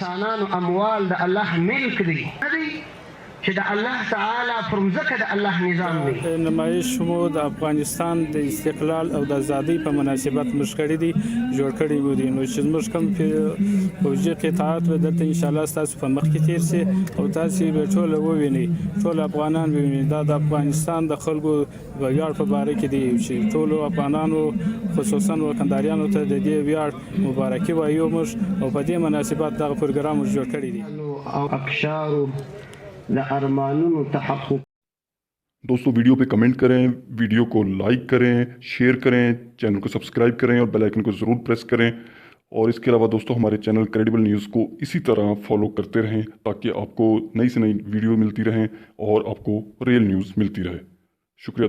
انسانانو اموال د الله ملک دي چې د الله تعالی پر مځکه د الله نظام دی. نمایش مو د افغانستان د استقلال او د ازادۍ په مناسبت موږ کړی دي جوړ کړی وو دي نو چې موږ کوم فوجي قطاعت و دلته ان شاء الله تاسو په مخ کې تیر سي او تاسو به ټول وویني ټول افغانان وویني دا د افغانستان د خلکو ویاړ په باره کې دی چې ټول افغانانو خصوصا وکنداریانو ته د دې ویاړ مبارکي وایو موږ او په دې مناسبت دا پروګرام جوړ کړی دي او ابشارو د ارمانونو تحقق. दोस्तों वीडियो पे कमेंट करें, वीडियो को लाइक करें, शेयर करें, चैनल को सब्सक्राइब करें और बेल आइकन को ज़रूर प्रेस करें. और इसके अलावा दोस्तों हमारे चैनल क्रेडिबल न्यूज़ को इसी तरह फॉलो करते रहें ताकि आपको नई से नई वीडियो मिलती रहें और आपको रियल न्यूज़ मिलती रहे. शुक्रिया.